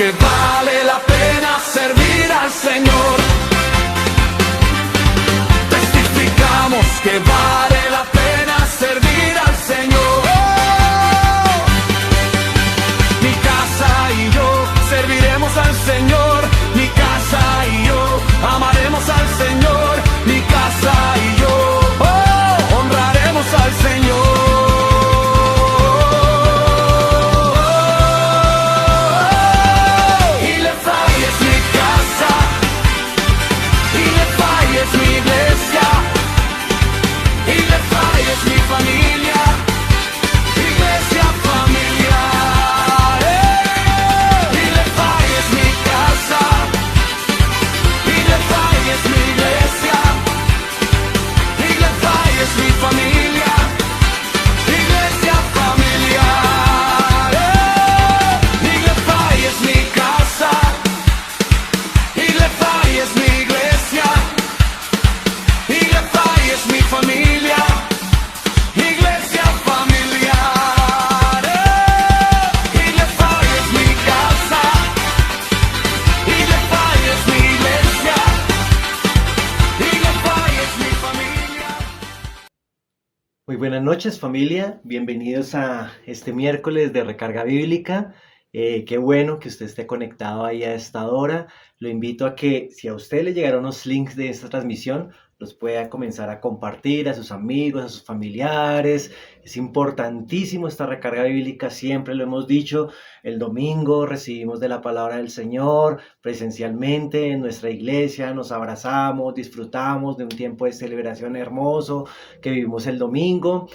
que vale la pena servir al Señor. Testificamos que vale la pena servir al Señor. Mi casa y yo serviremos al Señor. Mi casa y yo amaremos al Señor. Mi casa y yo honraremos al Señor. Muy buenas noches, familia. Bienvenidos a este miércoles de Recarga Bíblica. Qué bueno que usted esté conectado ahí a esta hora. Lo invito a que, si a usted le llegaron los links de esta transmisión, los pueda comenzar a compartir a sus amigos, a sus familiares. Es importantísimo esta recarga bíblica, siempre lo hemos dicho. El domingo recibimos de la palabra del Señor presencialmente en nuestra iglesia, nos abrazamos, disfrutamos de un tiempo de celebración hermoso que vivimos el domingo.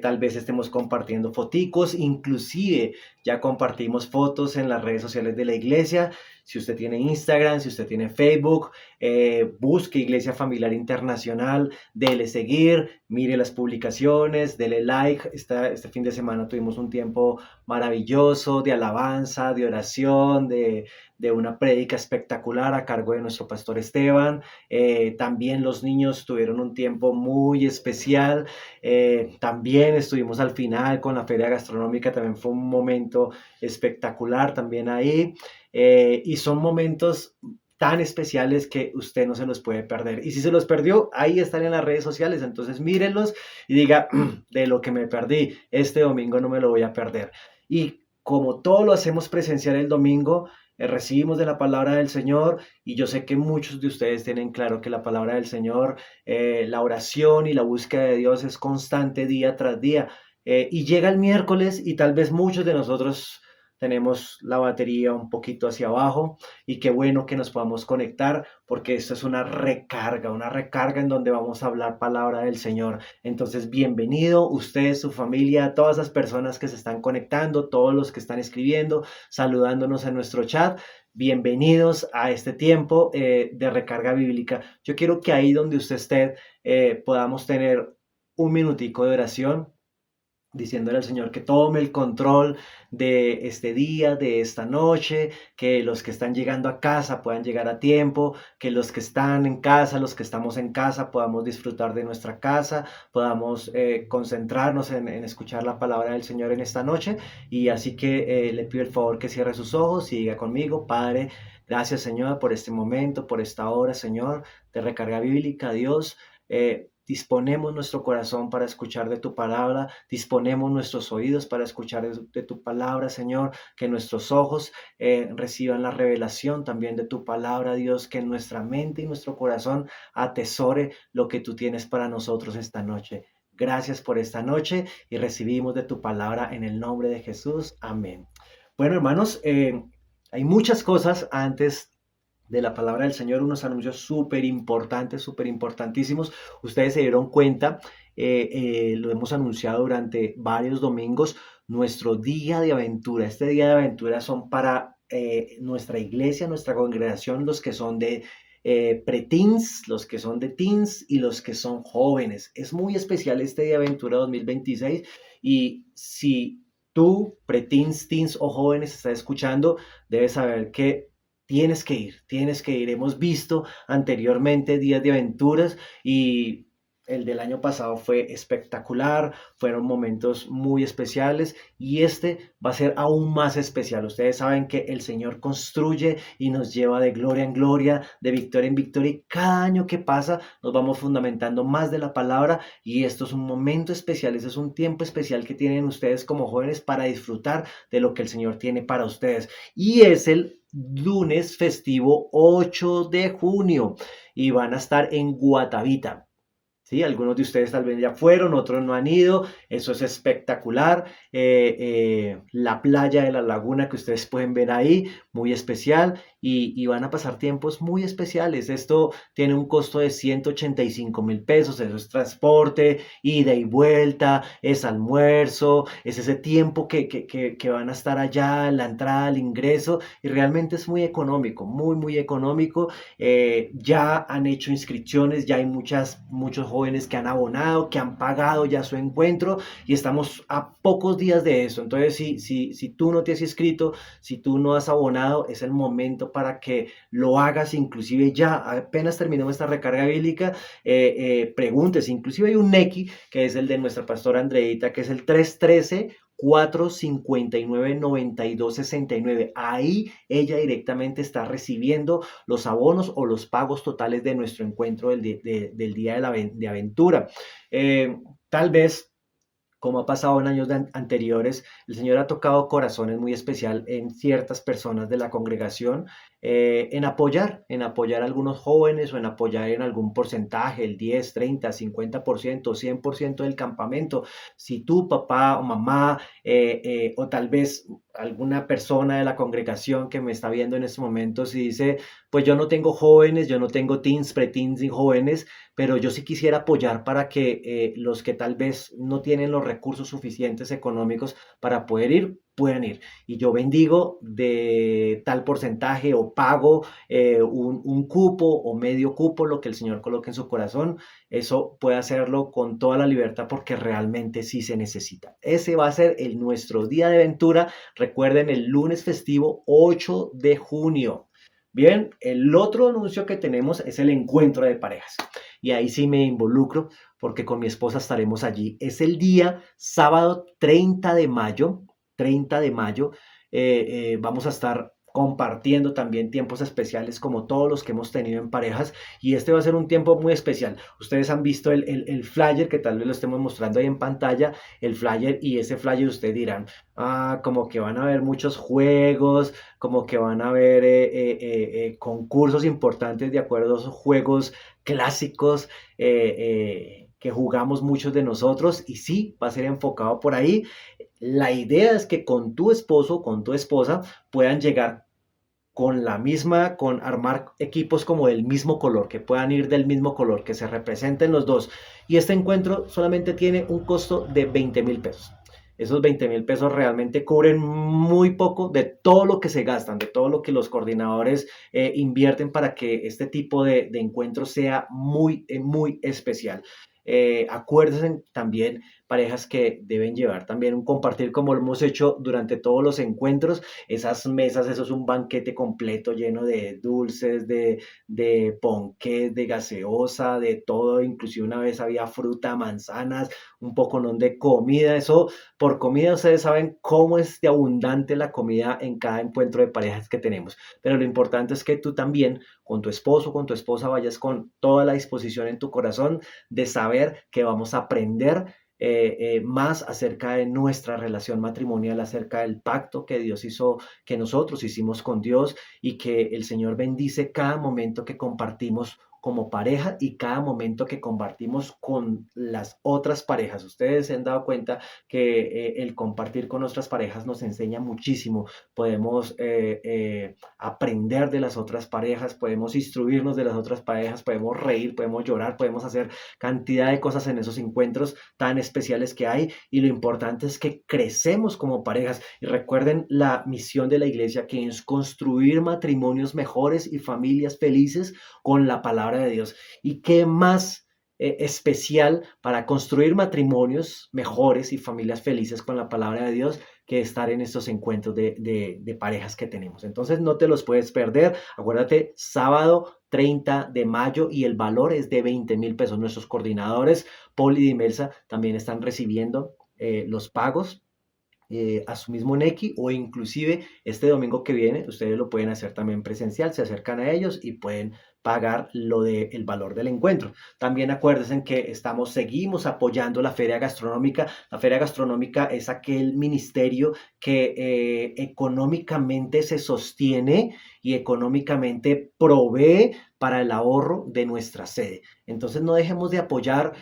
Tal vez estemos compartiendo foticos, inclusive ya compartimos fotos en las redes sociales de la iglesia. Si usted tiene Instagram, si usted tiene Facebook, busque Iglesia Familiar Internacional, dele seguir, mire las publicaciones, dele like. Este fin de semana tuvimos un tiempo maravilloso de alabanza, de oración, de una prédica espectacular a cargo de nuestro pastor Esteban. También los niños tuvieron un tiempo muy especial. También estuvimos al final con la feria gastronómica, también fue un momento espectacular también ahí. Y son momentos tan especiales que usted no se los puede perder. Y si se los perdió, ahí están en las redes sociales. Entonces mírenlos y diga, de lo que me perdí, este domingo no me lo voy a perder. Y como todo lo hacemos presencial el domingo, recibimos de la palabra del Señor, y yo sé que muchos de ustedes tienen claro que la palabra del Señor, la oración y la búsqueda de Dios es constante día tras día. Y llega el miércoles y tal vez muchos de nosotros tenemos la batería un poquito hacia abajo, y qué bueno que nos podamos conectar, porque esto es una recarga en donde vamos a hablar palabra del Señor. Entonces, bienvenido usted, su familia, todas las personas que se están conectando, todos los que están escribiendo, saludándonos en nuestro chat. Bienvenidos a este tiempo de recarga bíblica. Yo quiero que ahí donde usted esté podamos tener un minutico de oración, diciéndole al Señor que tome el control de este día, de esta noche, que los que están llegando a casa puedan llegar a tiempo, que los que están en casa, los que estamos en casa, podamos disfrutar de nuestra casa, podamos concentrarnos en escuchar la palabra del Señor en esta noche. Y así que le pido el favor que cierre sus ojos y diga conmigo: Padre, gracias, Señor, por este momento, por esta hora, Señor, de recarga bíblica. Dios, disponemos nuestro corazón para escuchar de tu palabra, disponemos nuestros oídos para escuchar de tu palabra, Señor, que nuestros ojos reciban la revelación también de tu palabra, Dios, que nuestra mente y nuestro corazón atesore lo que tú tienes para nosotros esta noche. Gracias por esta noche y recibimos de tu palabra en el nombre de Jesús. Amén. Bueno, hermanos, hay muchas cosas antes de la palabra del Señor, unos anuncios súper importantes, súper importantísimos. Ustedes se dieron cuenta, lo hemos anunciado durante varios domingos, nuestro día de aventura. Este día de aventura son para nuestra iglesia, nuestra congregación, los que son de preteens, los que son de teens y los que son jóvenes. Es muy especial este día de aventura 2026, y si tú, preteens, teens o jóvenes, estás escuchando, debes saber que tienes que ir. Hemos visto anteriormente días de aventuras y el del año pasado fue espectacular, fueron momentos muy especiales y este va a ser aún más especial. Ustedes saben que el Señor construye y nos lleva de gloria en gloria, de victoria en victoria y cada año que pasa nos vamos fundamentando más de la palabra y esto es un momento especial, ese es un tiempo especial que tienen ustedes como jóvenes para disfrutar de lo que el Señor tiene para ustedes. Y es el lunes festivo 8 de junio y van a estar en Guatavita. ¿Sí? Algunos de ustedes tal vez ya fueron, otros no han ido, eso es espectacular. La playa de la laguna que ustedes pueden ver ahí, muy especial, y van a pasar tiempos muy especiales. Esto tiene un costo de 185.000 pesos, eso es transporte, ida y vuelta, es almuerzo, es ese tiempo que van a estar allá, la entrada, el ingreso, y realmente es muy económico, muy, muy económico. Ya han hecho inscripciones, ya hay muchos jóvenes que han abonado, que han pagado ya su encuentro y estamos a pocos días de eso. Entonces, si tú no te has inscrito, si tú no has abonado, es el momento para que lo hagas, inclusive ya apenas terminemos esta recarga bíblica, preguntes, inclusive hay un Nequi que es el de nuestra pastora Andreita, que es el 313 459 9269. Ahí ella directamente está recibiendo los abonos o los pagos totales de nuestro encuentro del día de aventura. Tal vez como ha pasado en años anteriores, el Señor ha tocado corazones muy especial en ciertas personas de la congregación, en apoyar a algunos jóvenes o en apoyar en algún porcentaje, el 10, 30, 50%, 100% del campamento. Si tu papá o mamá o tal vez alguna persona de la congregación que me está viendo en estos momentos y dice, pues yo no tengo jóvenes, yo no tengo teens, preteens y jóvenes, pero yo sí quisiera apoyar para que los que tal vez no tienen los recursos suficientes económicos para poder ir, puedan ir. Y yo bendigo de tal porcentaje o pago un cupo o medio cupo, lo que el Señor coloque en su corazón. Eso puede hacerlo con toda la libertad porque realmente sí se necesita. Ese va a ser nuestro día de aventura. Recuerden, el lunes festivo 8 de junio. Bien, el otro anuncio que tenemos es el encuentro de parejas. Y ahí sí me involucro porque con mi esposa estaremos allí. Es el día sábado 30 de mayo. 30 de mayo. Vamos a estar compartiendo también tiempos especiales como todos los que hemos tenido en parejas y este va a ser un tiempo muy especial. Ustedes han visto el flyer que tal vez lo estemos mostrando ahí en pantalla, el flyer y ese flyer ustedes dirán, como que van a haber muchos juegos, como que van a haber concursos importantes de acuerdo a esos juegos clásicos que jugamos muchos de nosotros y sí, va a ser enfocado por ahí. La idea es que con tu esposo o con tu esposa puedan llegar con armar equipos como del mismo color, que puedan ir del mismo color, que se representen los dos. Y este encuentro solamente tiene un costo de 20.000 pesos. Esos 20.000 pesos realmente cubren muy poco de todo lo que se gastan, de todo lo que los coordinadores invierten para que este tipo de encuentro sea muy, muy especial. Acuérdense también parejas que deben llevar también un compartir como lo hemos hecho durante todos los encuentros, esas mesas, eso es un banquete completo lleno de dulces, de ponqués, de gaseosa, de todo, inclusive una vez había fruta, manzanas, un poco ¿no? de comida, eso por comida ustedes saben cómo es de abundante la comida en cada encuentro de parejas que tenemos, pero lo importante es que tú también con tu esposo, con tu esposa vayas con toda la disposición en tu corazón de saber que vamos a aprender más acerca de nuestra relación matrimonial, acerca del pacto que Dios hizo, que nosotros hicimos con Dios y que el Señor bendice cada momento que compartimos como pareja y cada momento que compartimos con las otras parejas. Ustedes se han dado cuenta que el compartir con nuestras parejas nos enseña muchísimo. Podemos aprender de las otras parejas, podemos instruirnos de las otras parejas, podemos reír, podemos llorar, podemos hacer cantidad de cosas en esos encuentros tan especiales que hay y lo importante es que crecemos como parejas y recuerden la misión de la iglesia que es construir matrimonios mejores y familias felices con la palabra de Dios. ¿Y qué más especial para construir matrimonios mejores y familias felices con la palabra de Dios que estar en estos encuentros de parejas que tenemos. Entonces no te los puedes perder. Acuérdate, sábado 30 de mayo y el valor es de 20,000 pesos. Nuestros coordinadores, Paul y Dimelsa, también están recibiendo los pagos a su mismo Nequi, o inclusive este domingo que viene ustedes lo pueden hacer también presencial, se acercan a ellos y pueden pagar el valor del encuentro. También acuérdense que seguimos apoyando la Feria Gastronómica. La Feria Gastronómica es aquel ministerio que económicamente se sostiene y económicamente provee para el ahorro de nuestra sede. Entonces no dejemos de apoyar,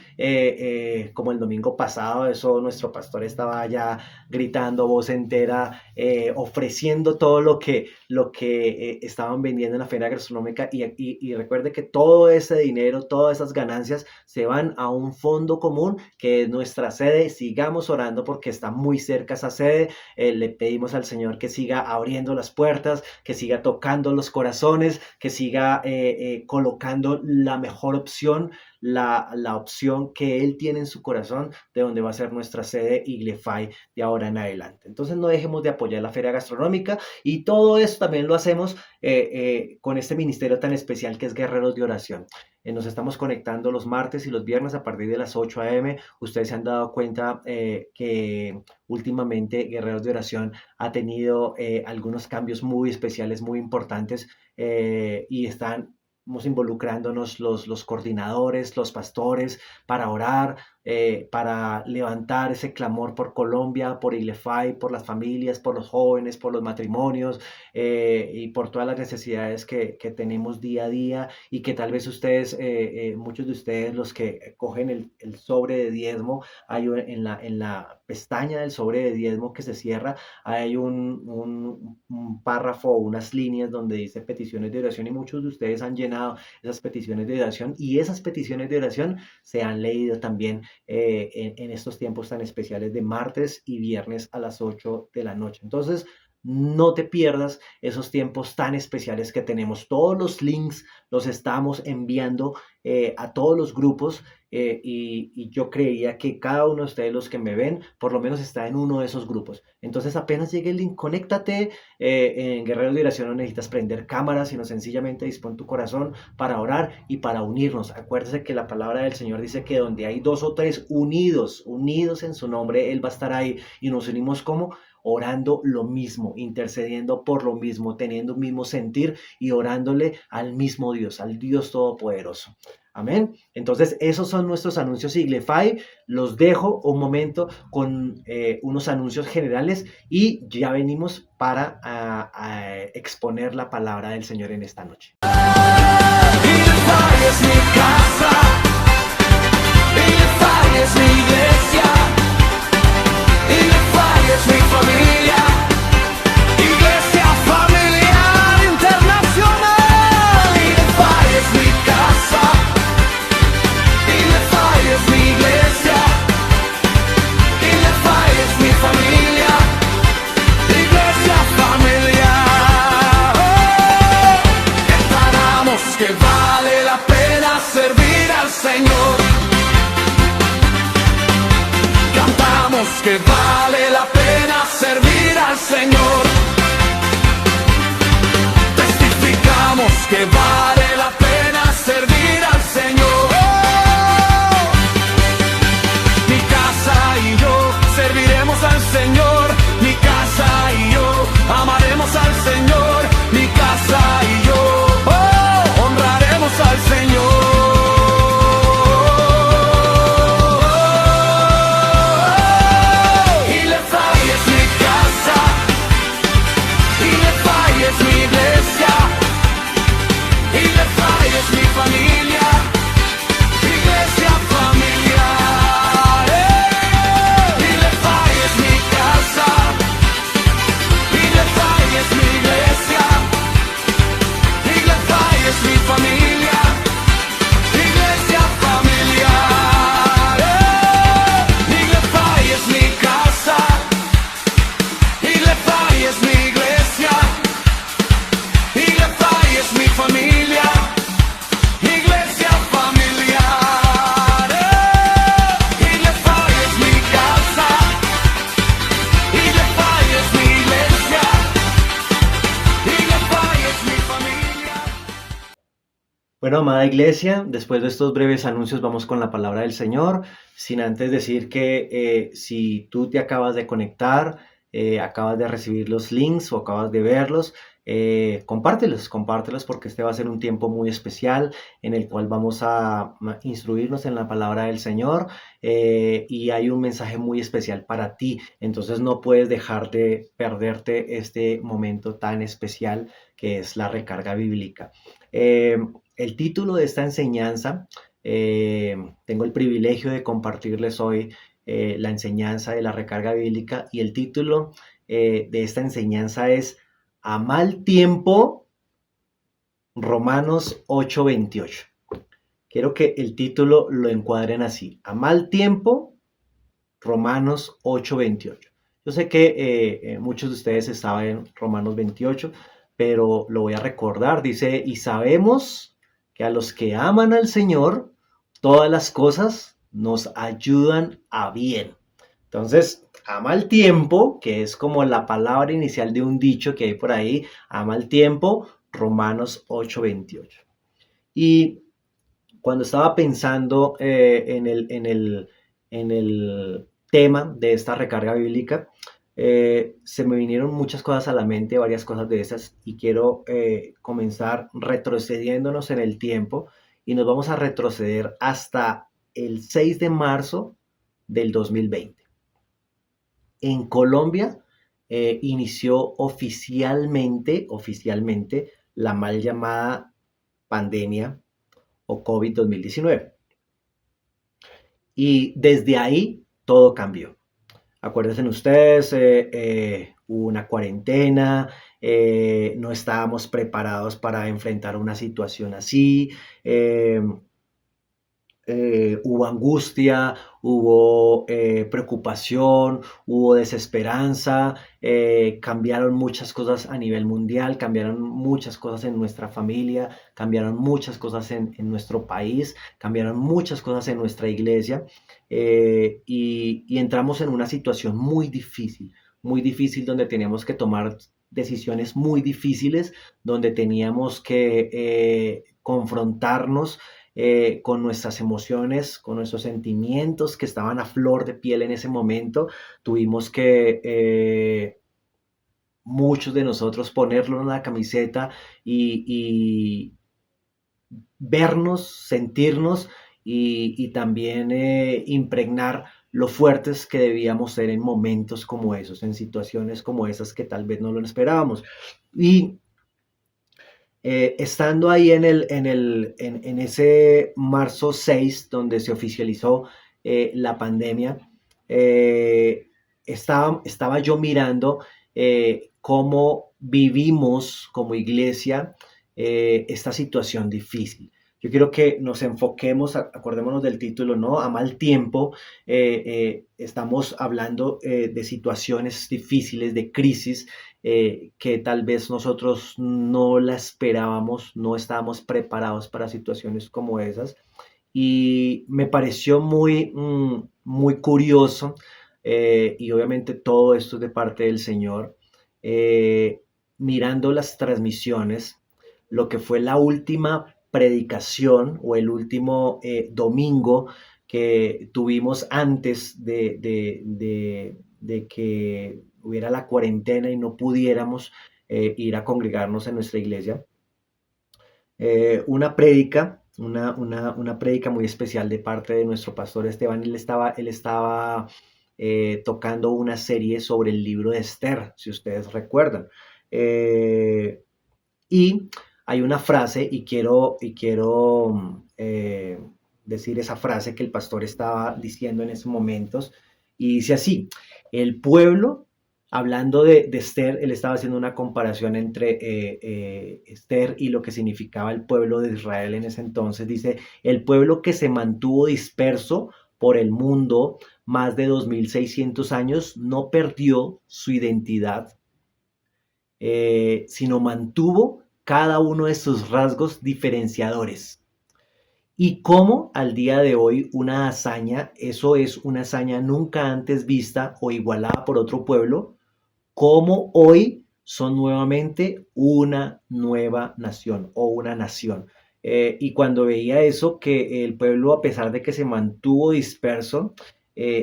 como el domingo pasado, eso nuestro pastor estaba ya gritando voz entera, ofreciendo todo lo que estaban vendiendo en la Feria Gastronómica, y recuerde que todo ese dinero, todas esas ganancias se van a un fondo común que es nuestra sede. Sigamos orando porque está muy cerca esa sede. Le pedimos al Señor que siga abriendo las puertas, que siga tocando los corazones, que siga colocando la mejor opción, la opción que Él tiene en su corazón de donde va a ser nuestra sede Iglefai de ahora en adelante. Entonces no dejemos de apoyar la Feria Gastronómica, y todo esto también lo hacemos con este ministerio tan especial que es Guerreros de Oración. Nos estamos conectando los martes y los viernes a partir de las 8 a.m. Ustedes se han dado cuenta que últimamente Guerreros de Oración ha tenido algunos cambios muy especiales, muy importantes, y estamos involucrándonos los coordinadores, los pastores, para orar, para levantar ese clamor por Colombia, por Iglefai, por las familias, por los jóvenes, por los matrimonios, y por todas las necesidades que tenemos día a día, y que tal vez ustedes, muchos de ustedes, los que cogen el sobre de diezmo, hay en la pestaña del sobre de diezmo que se cierra, hay un párrafo o unas líneas donde dice peticiones de oración, y muchos de ustedes han llenado esas peticiones de oración, y esas peticiones de oración se han leído también en estos tiempos tan especiales de martes y viernes a las 8 de la noche. Entonces no te pierdas esos tiempos tan especiales que tenemos. Todos los links los estamos enviando a todos los grupos, y yo creería que cada uno de ustedes, los que me ven, por lo menos está en uno de esos grupos. Entonces apenas llegue el link, conéctate. En Guerreros de Oración no necesitas prender cámaras, sino sencillamente dispón tu corazón para orar y para unirnos. Acuérdese que la palabra del Señor dice que donde hay 2 o 3 unidos en su nombre, Él va a estar ahí. Y nos unimos como orando lo mismo, intercediendo por lo mismo, teniendo un mismo sentir y orándole al mismo Dios, al Dios Todopoderoso. Amén. Entonces esos son nuestros anuncios Iglefai. Los dejo un momento con unos anuncios generales, y ya venimos para exponer la palabra del Señor en esta noche. Iglefai es mi casa, Iglefai es mi iglesia, Iglefai es mi familia, Iglesia Familiar Internacional. Iglefai es mi casa, Iglefai es mi iglesia, Iglefai es mi familia, Iglesia Familiar. Declaramos que vale la pena servir al Señor. Cantamos que vale la pena servir al Señor. Testificamos que vale la pena servir al Señor. Mi casa y yo serviremos al Señor. Mi casa y yo amaremos al Señor. Mi casa y yo honraremos al Señor. Iglefai es mi iglesia, Bueno, amada iglesia, después de estos breves anuncios vamos con la palabra del Señor, sin antes decir que si tú te acabas de conectar, acabas de recibir los links o acabas de verlos, compártelos porque este va a ser un tiempo muy especial en el cual vamos a instruirnos en la palabra del Señor y hay un mensaje muy especial para ti, entonces no puedes dejar de perderte este momento tan especial que es la recarga bíblica. Eh, el título de esta enseñanza, tengo el privilegio de compartirles hoy la enseñanza de la recarga bíblica y el título de esta enseñanza es A mal tiempo, Romanos 8:28. Quiero que el título lo encuadren así, A mal tiempo, Romanos 8:28. Yo sé que muchos de ustedes estaban en Romanos 28, pero lo voy a recordar. Dice, y sabemos que a los que aman al Señor, todas las cosas nos ayudan a bien. Entonces, ama el tiempo, que es como la palabra inicial de un dicho que hay por ahí, ama el tiempo, Romanos 8:28. Y cuando estaba pensando en el tema de esta recarga bíblica, se me vinieron muchas cosas a la mente, varias cosas de esas, y quiero comenzar retrocediéndonos en el tiempo y nos vamos a retroceder hasta el 6 de marzo del 2020. En Colombia inició oficialmente la mal llamada pandemia o COVID-2019. Y desde ahí todo cambió. Acuérdense ustedes, hubo una cuarentena, no estábamos preparados para enfrentar una situación así, hubo angustia, hubo preocupación, hubo desesperanza, cambiaron muchas cosas a nivel mundial, cambiaron muchas cosas en nuestra familia, cambiaron muchas cosas en nuestro país, cambiaron muchas cosas en nuestra iglesia y entramos en una situación muy difícil donde teníamos que tomar decisiones muy difíciles, donde teníamos que confrontarnos con nuestras emociones, con nuestros sentimientos que estaban a flor de piel en ese momento. Tuvimos que muchos de nosotros ponerlo en la camiseta y vernos, sentirnos y también impregnar lo fuertes que debíamos ser en momentos como esos, en situaciones como esas que tal vez no lo esperábamos. Y estando ahí en ese marzo 6, donde se oficializó la pandemia, estaba yo mirando cómo vivimos como iglesia esta situación difícil. Yo quiero que nos enfoquemos, acordémonos del título, ¿no? A mal tiempo, estamos hablando de situaciones difíciles, de crisis, que tal vez nosotros no la esperábamos, no estábamos preparados para situaciones como esas. Y me pareció muy curioso, y obviamente todo esto es de parte del Señor, mirando las transmisiones, lo que fue la última predicación o el último domingo que tuvimos antes de que hubiera la cuarentena y no pudiéramos ir a congregarnos en nuestra iglesia. Una prédica, una prédica muy especial de parte de nuestro pastor Esteban. Él estaba tocando una serie sobre el libro de Esther, si ustedes recuerdan. Y hay una frase, y quiero decir esa frase que el pastor estaba diciendo en esos momentos, y dice así, el pueblo, hablando de Esther, él estaba haciendo una comparación entre Esther y lo que significaba el pueblo de Israel en ese entonces, dice, el pueblo que se mantuvo disperso por el mundo más de 2600 años no perdió su identidad, sino mantuvo cada uno de sus rasgos diferenciadores. Y como al día de hoy una hazaña, eso es una hazaña nunca antes vista o igualada por otro pueblo, como hoy son nuevamente una nueva nación o una nación. Y cuando veía eso, que el pueblo, a pesar de que se mantuvo disperso,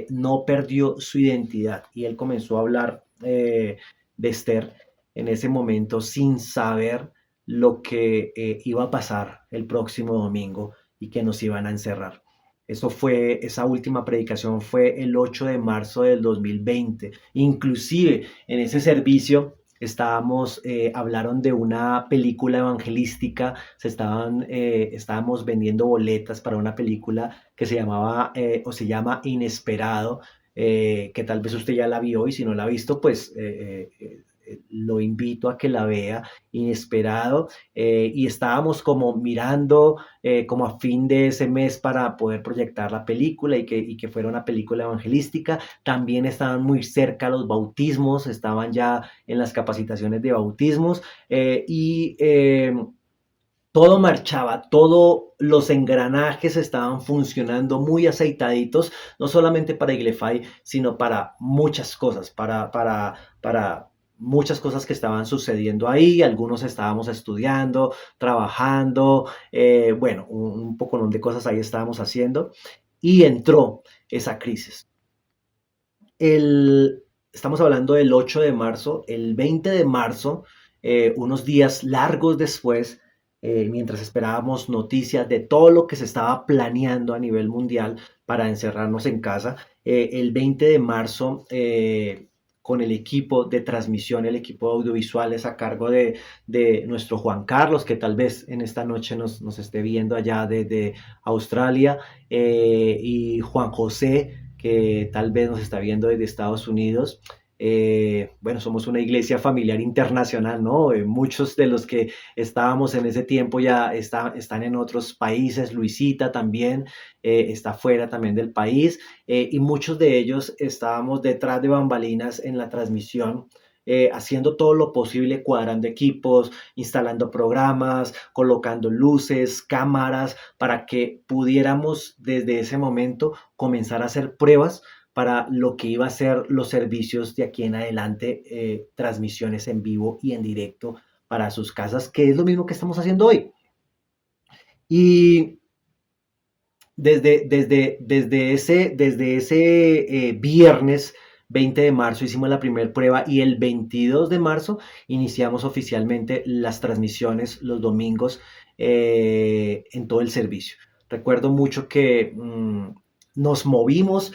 no perdió su identidad. Y él comenzó a hablar de Esther en ese momento sin saber lo que iba a pasar el próximo domingo y que nos iban a encerrar. Esa última predicación fue el 8 de marzo del 2020. Inclusive en ese servicio hablaron de una película evangelística, estábamos vendiendo boletas para una película que se llamaba o se llama Inesperado, que tal vez usted ya la vio y si no la ha visto, pues lo invito a que la vea, Inesperado, y estábamos como mirando como a fin de ese mes para poder proyectar la película y que fuera una película evangelística. También estaban muy cerca los bautismos, estaban ya en las capacitaciones de bautismos y todo marchaba, todos los engranajes estaban funcionando muy aceitaditos, no solamente para Iglefy, sino para muchas cosas, para muchas cosas que estaban sucediendo ahí. Algunos estábamos estudiando, trabajando, bueno, un poco de cosas ahí estábamos haciendo y entró esa crisis. Estamos hablando del 8 de marzo, el 20 de marzo, unos días largos después, mientras esperábamos noticias de todo lo que se estaba planeando a nivel mundial para encerrarnos en casa, el 20 de marzo, con el equipo de transmisión, el equipo de audiovisuales a cargo de nuestro Juan Carlos, que tal vez en esta noche nos esté viendo allá desde Australia, y Juan José, que tal vez nos está viendo desde Estados Unidos. Bueno, somos una iglesia familiar internacional, ¿no? Muchos de los que estábamos en ese tiempo ya están en otros países. Luisita también está fuera también del país, y muchos de ellos estábamos detrás de bambalinas en la transmisión. Haciendo todo lo posible, cuadrando equipos, instalando programas, colocando luces, cámaras, para que pudiéramos desde ese momento comenzar a hacer pruebas para lo que iba a ser los servicios de aquí en adelante, transmisiones en vivo y en directo para sus casas, que es lo mismo que estamos haciendo hoy. Y desde ese viernes 20 de marzo hicimos la primera prueba y el 22 de marzo iniciamos oficialmente las transmisiones los domingos en todo el servicio. Recuerdo mucho que nos movimos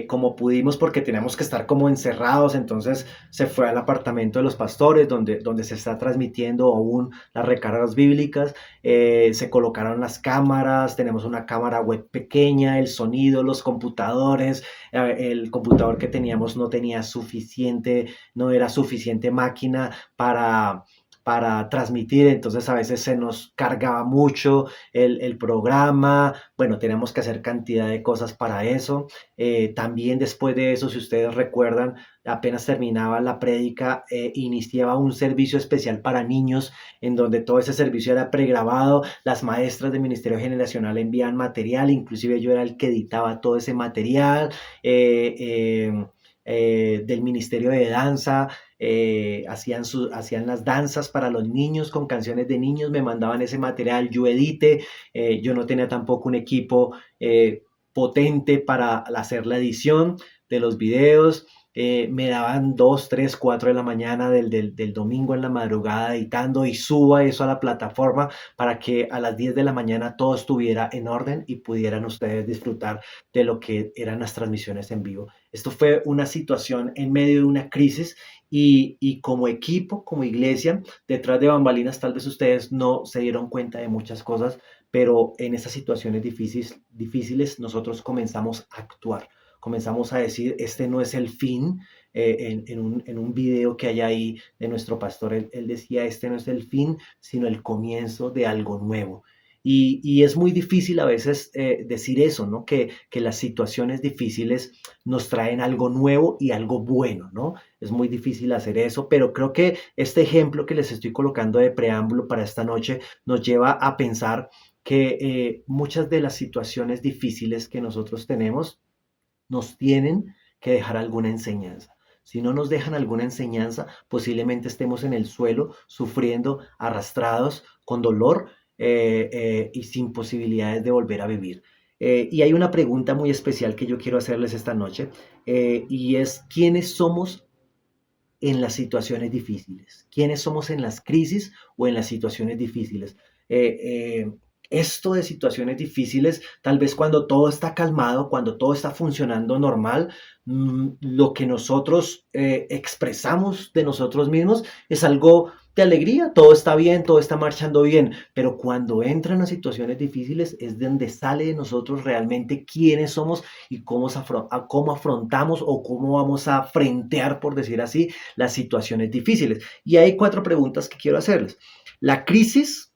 como pudimos porque teníamos que estar como encerrados, entonces se fue al apartamento de los pastores donde se está transmitiendo aún las recargas bíblicas. Se colocaron las cámaras, tenemos una cámara web pequeña, el sonido, los computadores, el computador que teníamos no era suficiente máquina para transmitir, entonces a veces se nos cargaba mucho el programa. Bueno, tenemos que hacer cantidad de cosas para eso. También después de eso, si ustedes recuerdan, apenas terminaba la prédica, iniciaba un servicio especial para niños, en donde todo ese servicio era pregrabado. Las maestras del Ministerio Generacional envían material, inclusive yo era el que editaba todo ese material. Del Ministerio de Danza, hacían las danzas para los niños con canciones de niños, me mandaban ese material, yo edité. Yo no tenía tampoco un equipo potente para hacer la edición de los videos. Me daban 2, 3, 4 de la mañana del domingo en la madrugada editando, y suba eso a la plataforma para que a las 10 de la mañana todo estuviera en orden y pudieran ustedes disfrutar de lo que eran las transmisiones en vivo. Esto fue una situación en medio de una crisis, y como equipo, como iglesia, detrás de bambalinas, tal vez ustedes no se dieron cuenta de muchas cosas, pero en esas situaciones difíciles nosotros comenzamos a actuar. Comenzamos a decir, este no es el fin. En un video que hay ahí de nuestro pastor, él decía, este no es el fin, sino el comienzo de algo nuevo. Y es muy difícil a veces decir eso, ¿no? Que las situaciones difíciles nos traen algo nuevo y algo bueno, ¿no? Es muy difícil hacer eso, pero creo que este ejemplo que les estoy colocando de preámbulo para esta noche nos lleva a pensar que muchas de las situaciones difíciles que nosotros tenemos nos tienen que dejar alguna enseñanza. Si no nos dejan alguna enseñanza, posiblemente estemos en el suelo, sufriendo, arrastrados, con dolor, y sin posibilidades de volver a vivir. Y hay una pregunta muy especial que yo quiero hacerles esta noche, y es: ¿quiénes somos en las situaciones difíciles? ¿Quiénes somos en las crisis o en las situaciones difíciles? Eh, eh, Esto de situaciones difíciles, tal vez cuando todo está calmado, cuando todo está funcionando normal, lo que nosotros expresamos de nosotros mismos es algo de alegría, todo está bien, todo está marchando bien, pero cuando entran a situaciones difíciles es donde sale de nosotros realmente quiénes somos y cómo afrontamos o cómo vamos a frentear, por decir así, las situaciones difíciles. Y hay cuatro preguntas que quiero hacerles. La crisis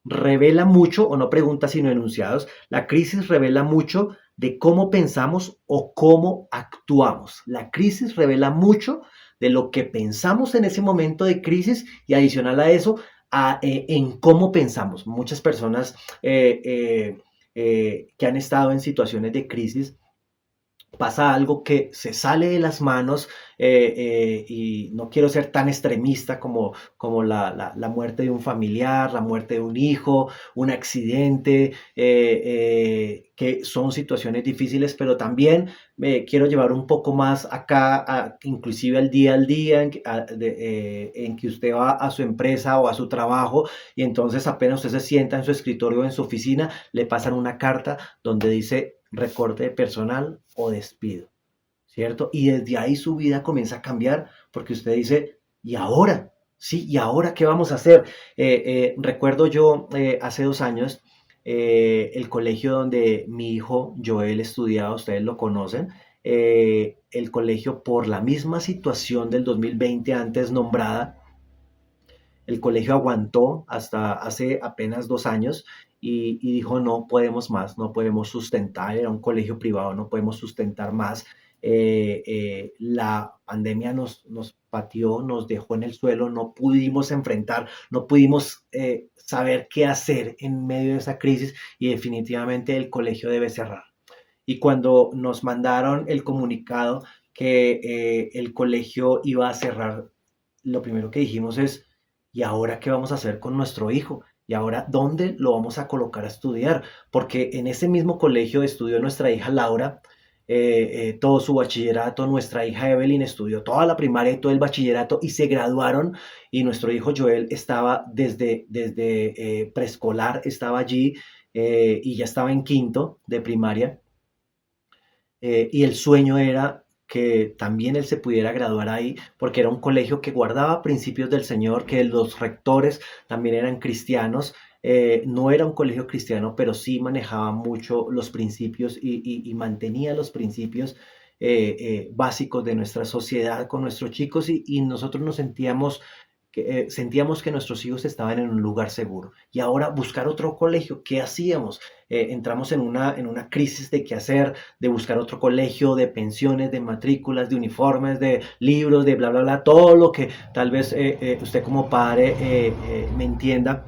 revela mucho, o no preguntas sino enunciados, la crisis revela mucho de cómo pensamos o cómo actuamos. La crisis revela mucho de lo que pensamos en ese momento de crisis y adicional a eso, en cómo pensamos. Muchas personas que han estado en situaciones de crisis pasa algo que se sale de las manos, y no quiero ser tan extremista como la muerte de un familiar, la muerte de un hijo, un accidente, que son situaciones difíciles, pero también me quiero llevar un poco más acá, inclusive al día en que usted va a su empresa o a su trabajo y entonces apenas usted se sienta en su escritorio o en su oficina, le pasan una carta donde dice recorte de personal o despido, ¿cierto? Y desde ahí su vida comienza a cambiar porque usted dice, ¿y ahora? Sí, ¿y ahora qué vamos a hacer? Recuerdo yo hace 2 años el colegio donde mi hijo Joel estudiaba, ustedes lo conocen, el colegio por la misma situación del 2020 antes nombrada, el colegio aguantó hasta hace apenas 2 años y dijo, no podemos más, no podemos sustentar, era un colegio privado, no podemos sustentar más. La pandemia nos pateó, nos dejó en el suelo, no pudimos enfrentar, no pudimos saber qué hacer en medio de esa crisis y definitivamente el colegio debe cerrar. Y cuando nos mandaron el comunicado que el colegio iba a cerrar, lo primero que dijimos es, ¿y ahora qué vamos a hacer con nuestro hijo? ¿Y ahora dónde lo vamos a colocar a estudiar? Porque en ese mismo colegio estudió nuestra hija Laura, todo su bachillerato, nuestra hija Evelyn estudió toda la primaria y todo el bachillerato y se graduaron y nuestro hijo Joel estaba desde preescolar, estaba allí, y ya estaba en quinto de primaria, y el sueño era que también él se pudiera graduar ahí, porque era un colegio que guardaba principios del Señor, que los rectores también eran cristianos. No era un colegio cristiano, pero sí manejaba mucho los principios y mantenía los principios básicos de nuestra sociedad con nuestros chicos y nosotros nos sentíamos que nuestros hijos estaban en un lugar seguro. Y ahora buscar otro colegio, ¿qué hacíamos? Entramos en una crisis de qué hacer, de buscar otro colegio, de pensiones, de matrículas, de uniformes, de libros, de bla, bla, bla, todo lo que tal vez usted como padre me entienda.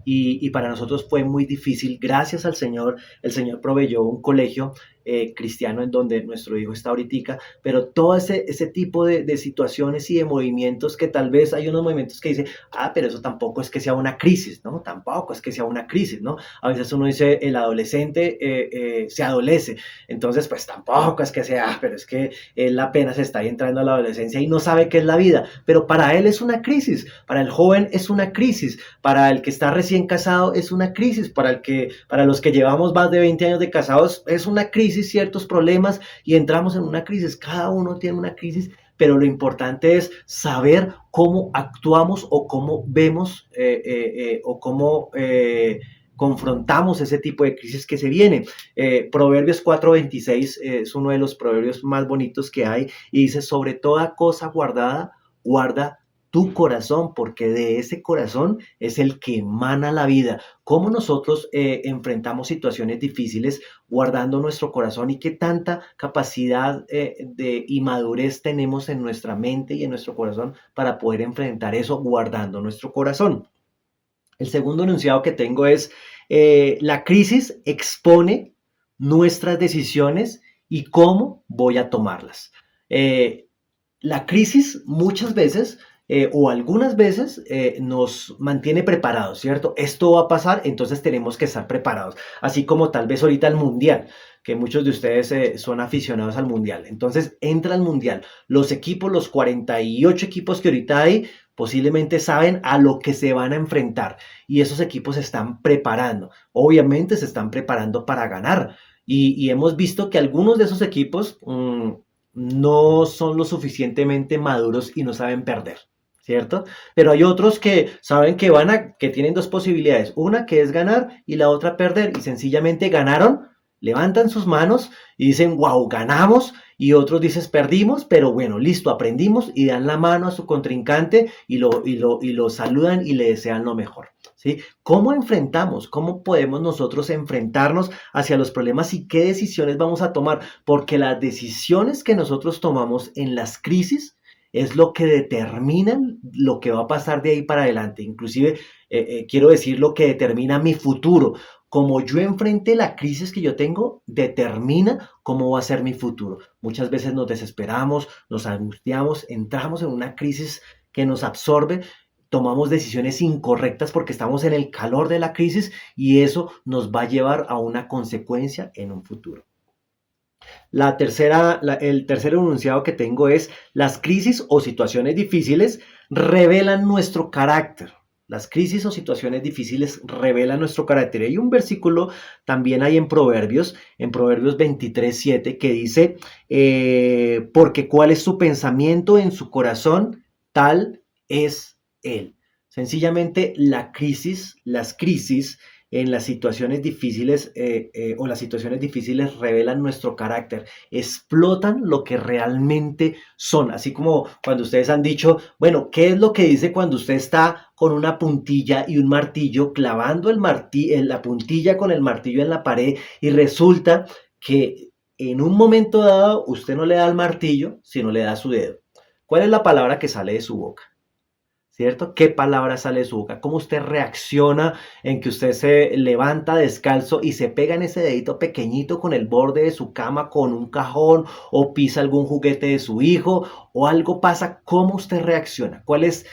Y para nosotros fue muy difícil. Gracias al Señor, el Señor proveyó un colegio cristiano en donde nuestro hijo está ahorita, pero todo ese tipo de situaciones y de movimientos que tal vez hay unos movimientos que dicen, pero eso tampoco es que sea una crisis, ¿no? Tampoco es que sea una crisis, ¿no? A veces uno dice, el adolescente se adolece, entonces pues tampoco es que sea, pero es que él apenas está entrando a la adolescencia y no sabe qué es la vida, pero para él es una crisis, para el joven es una crisis, para el que está recién casado es una crisis, para los que llevamos más de 20 años de casados es una crisis, ciertos problemas y entramos en una crisis, cada uno tiene una crisis, pero lo importante es saber cómo actuamos o cómo vemos o cómo confrontamos ese tipo de crisis que se viene. Proverbios 4:26 es uno de los proverbios más bonitos que hay y dice, sobre toda cosa guardada, guarda tu corazón, porque de ese corazón es el que emana la vida. ¿Cómo nosotros enfrentamos situaciones difíciles guardando nuestro corazón y qué tanta capacidad y madurez tenemos en nuestra mente y en nuestro corazón para poder enfrentar eso guardando nuestro corazón? El segundo enunciado que tengo es, la crisis expone nuestras decisiones y cómo voy a tomarlas. La crisis muchas veces o algunas veces nos mantiene preparados, ¿cierto? Esto va a pasar, entonces tenemos que estar preparados. Así como tal vez ahorita el Mundial, que muchos de ustedes son aficionados al Mundial. Entonces entra el Mundial. Los equipos, los 48 equipos que ahorita hay, posiblemente saben a lo que se van a enfrentar. Y esos equipos se están preparando. Obviamente se están preparando para ganar. Y hemos visto que algunos de esos equipos no son lo suficientemente maduros y no saben perder. ¿Cierto? Pero hay otros que saben que tienen dos posibilidades, una que es ganar y la otra perder, y sencillamente ganaron, levantan sus manos y dicen, wow, ganamos, y otros dicen, perdimos, pero bueno, listo, aprendimos, y dan la mano a su contrincante y lo saludan y le desean lo mejor. ¿Sí? ¿Cómo enfrentamos? ¿Cómo podemos nosotros enfrentarnos hacia los problemas y qué decisiones vamos a tomar? Porque las decisiones que nosotros tomamos en las crisis es lo que determina lo que va a pasar de ahí para adelante. Inclusive, quiero decir, lo que determina mi futuro. Como yo enfrente la crisis que yo tengo, determina cómo va a ser mi futuro. Muchas veces nos desesperamos, nos angustiamos, entramos en una crisis que nos absorbe, tomamos decisiones incorrectas porque estamos en el calor de la crisis y eso nos va a llevar a una consecuencia en un futuro. El tercer enunciado que tengo es: las crisis o situaciones difíciles revelan nuestro carácter. Las crisis o situaciones difíciles revelan nuestro carácter. Hay un versículo también hay en Proverbios 23:7, que dice, porque cuál es su pensamiento en su corazón, tal es él. Sencillamente las crisis en las situaciones difíciles o las situaciones difíciles revelan nuestro carácter, explotan lo que realmente son. Así como cuando ustedes han dicho, bueno, ¿qué es lo que dice cuando usted está con una puntilla y un martillo clavando la puntilla con el martillo en la pared y resulta que en un momento dado usted no le da el martillo, sino le da su dedo? ¿Cuál es la palabra que sale de su boca? ¿Cierto? ¿Qué palabra sale de su boca? ¿Cómo usted reacciona en que usted se levanta descalzo y se pega en ese dedito pequeñito con el borde de su cama, con un cajón, o pisa algún juguete de su hijo, o algo pasa? ¿Cómo usted reacciona? ¿Cuál es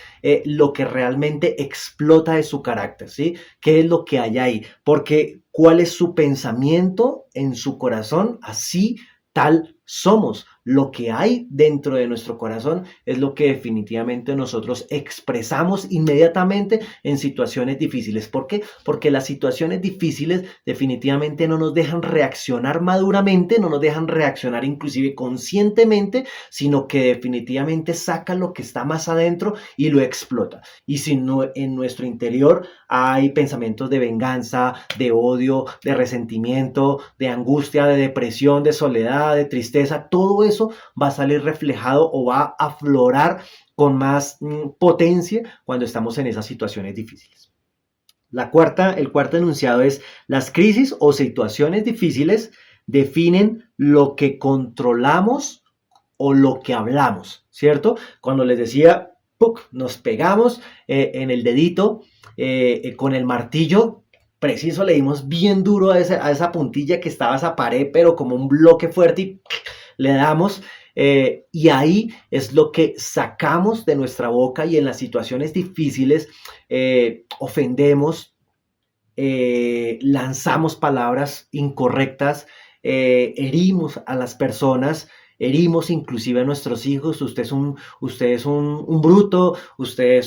lo que realmente explota de su carácter? ¿Sí? ¿Qué es lo que hay ahí? Porque ¿cuál es su pensamiento en su corazón? Así tal somos. Lo que hay dentro de nuestro corazón es lo que definitivamente nosotros expresamos inmediatamente en situaciones difíciles. ¿Por qué? Porque las situaciones difíciles definitivamente no nos dejan reaccionar maduramente, no nos dejan reaccionar inclusive conscientemente, sino que definitivamente sacan lo que está más adentro y lo explota. Y si no, en nuestro interior hay pensamientos de venganza, de odio, de resentimiento, de angustia, de depresión, de soledad, de tristeza, todo eso va a salir reflejado o va a aflorar con más potencia cuando estamos en esas situaciones difíciles. El cuarto enunciado es: las crisis o situaciones difíciles definen lo que controlamos o lo que hablamos, ¿cierto? Cuando les decía, ¡puc!, nos pegamos en el dedito con el martillo, preciso, le dimos bien duro a esa puntilla que estaba esa pared, pero como un bloque fuerte, y le damos, y ahí es lo que sacamos de nuestra boca, y en las situaciones difíciles ofendemos, lanzamos palabras incorrectas, herimos a las personas, herimos inclusive a nuestros hijos. Usted es un bruto, usted